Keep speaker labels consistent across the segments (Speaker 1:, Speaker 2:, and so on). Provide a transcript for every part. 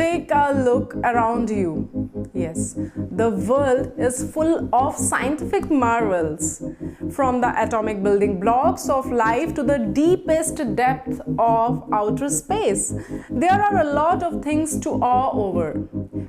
Speaker 1: Take a look around you. Yes, the world is full of scientific marvels. From the atomic building blocks of life to the deepest depth of outer space, there are a lot of things to awe over.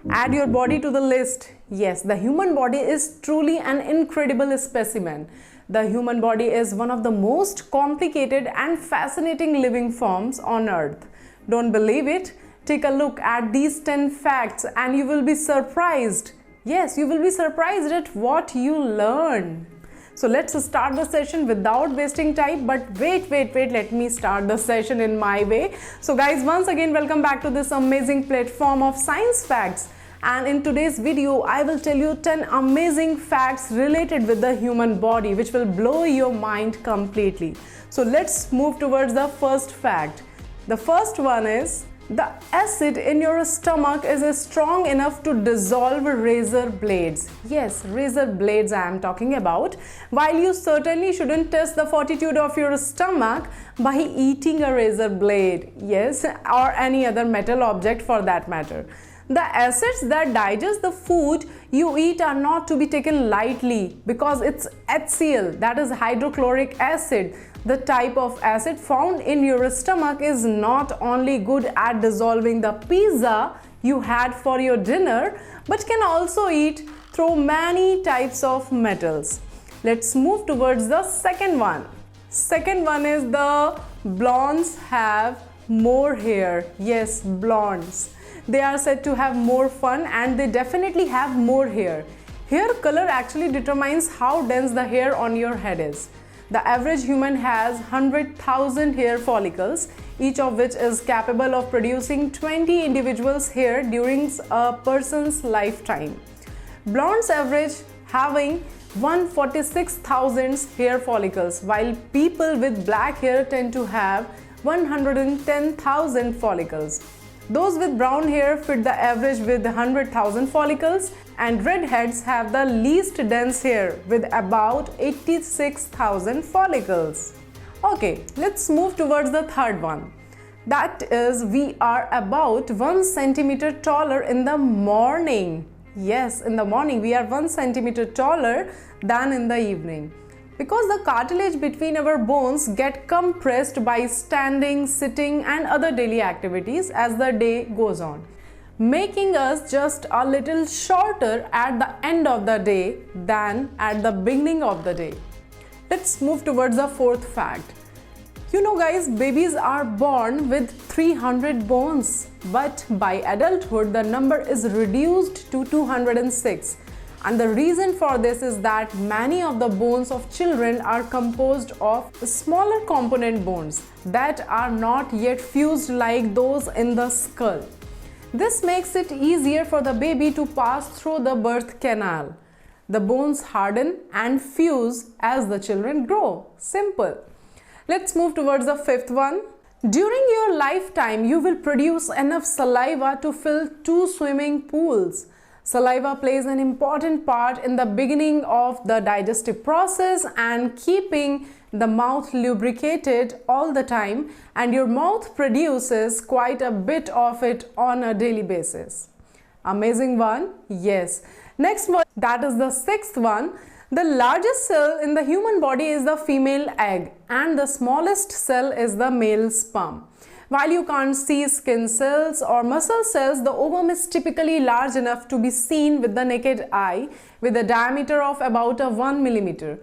Speaker 1: Add your body to the list. Yes, the human body is truly an incredible specimen. The human body is one of the most complicated and fascinating living forms on earth. Don't believe it? Take a look at these 10 facts and you will be surprised. Yes, you will be surprised at what you learn. So let's start the session without wasting time. But wait, let me start the session in my way. So guys, once again, welcome back to this amazing platform of science facts. And in today's video, I will tell you 10 amazing facts related with the human body, which will blow your mind completely. So let's move towards the first fact. The first one is, the acid in your stomach is strong enough to dissolve razor blades. Yes, razor blades I am talking about. While you certainly shouldn't test the fortitude of your stomach by eating a razor blade, yes, or any other metal object for that matter. The acids that digest the food you eat are not to be taken lightly because it's HCl, that is hydrochloric acid. The type of acid found in your stomach is not only good at dissolving the pizza you had for your dinner, but can also eat through many types of metals. Let's move towards the second one. Second one is the blondes have more hair. Yes, blondes. They are said to have more fun and they definitely have more hair. Hair color actually determines how dense the hair on your head is. The average human has 100,000 hair follicles, each of which is capable of producing 20 individuals' hair during a person's lifetime. Blondes average having 146,000 hair follicles, while people with black hair tend to have 110,000 follicles. Those with brown hair fit the average with 100,000 follicles, and redheads have the least dense hair with about 86,000 follicles. Okay, let's move towards the third one. That is, we are about 1 centimeter taller in the morning. Yes, in the morning we are 1 centimeter taller than in the evening. Because the cartilage between our bones get compressed by standing, sitting and other daily activities as the day goes on, making us just a little shorter at the end of the day than at the beginning of the day. Let's move towards the fourth fact. You know guys, babies are born with 300 bones, but by adulthood the number is reduced to 206. And the reason for this is that many of the bones of children are composed of smaller component bones that are not yet fused like those in the skull. This makes it easier for the baby to pass through the birth canal. The bones harden and fuse as the children grow. Simple. Let's move towards the fifth one. During your lifetime, you will produce enough saliva to fill 2 swimming pools. Saliva plays an important part in the beginning of the digestive process and keeping the mouth lubricated all the time, and your mouth produces quite a bit of it on a daily basis. Amazing one? Yes. Next one, that is the sixth one. The largest cell in the human body is the female egg and the smallest cell is the male sperm. While you can't see skin cells or muscle cells, the ovum is typically large enough to be seen with the naked eye with a diameter of about 1 millimeter.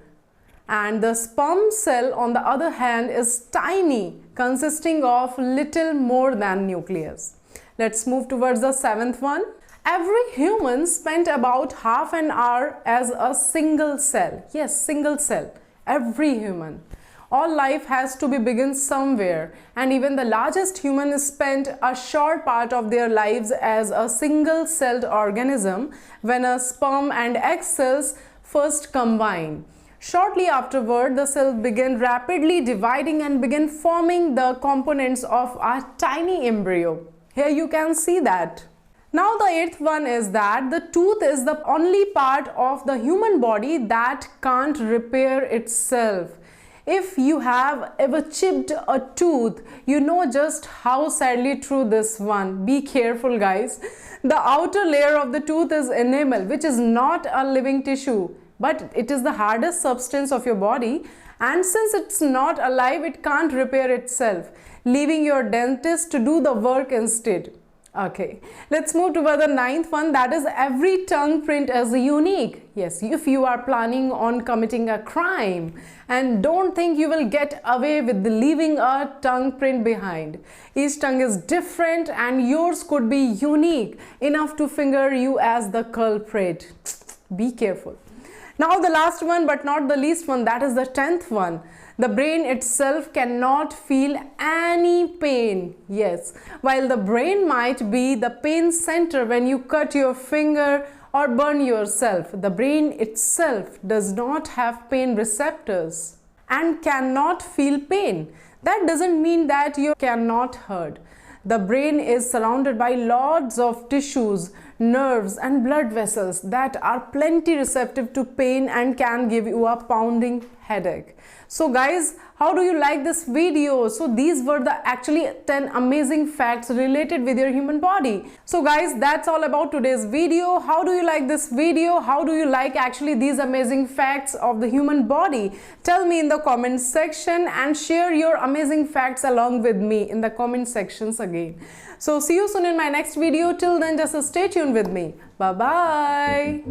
Speaker 1: And the sperm cell, on the other hand, is tiny, consisting of little more than nucleus. Let's move towards the seventh one. Every human spent about half an hour as a single cell. Yes, single cell. Every human. All life has to be begun somewhere, and even the largest human spent a short part of their lives as a single-celled organism when a sperm and egg cells first combine. Shortly afterward, the cell began rapidly dividing and began forming the components of a tiny embryo. Here you can see that. Now the eighth one is that the tooth is the only part of the human body that can't repair itself. If you have ever chipped a tooth, you know just how sadly true this one. Be careful, guys. The outer layer of the tooth is enamel, which is not a living tissue, but it is the hardest substance of your body, and since it's not alive, it can't repair itself, leaving your dentist to do the work instead. Okay, let's move to the ninth one, that is every tongue print is unique. Yes, if you are planning on committing a crime and don't think you will get away with leaving a tongue print behind. Each tongue is different and yours could be unique enough to finger you as the culprit. Be careful. Now the last one but not the least one, that is the 10th one. The brain itself cannot feel any pain. Yes, while the brain might be the pain center when you cut your finger or burn yourself, the brain itself does not have pain receptors and cannot feel pain. That doesn't mean that you cannot hurt. The brain is surrounded by lots of tissues, nerves and blood vessels that are plenty receptive to pain and can give you a pounding headache. So guys, how do you like this video? So these were the actually 10 amazing facts related with your human body. So guys, that's all about today's video. How do you like this video? How do you like actually these amazing facts of the human body? Tell me in the comment section and share your amazing facts along with me in the comment sections again. So see you soon in my next video. Till then, just stay tuned with me. Bye bye.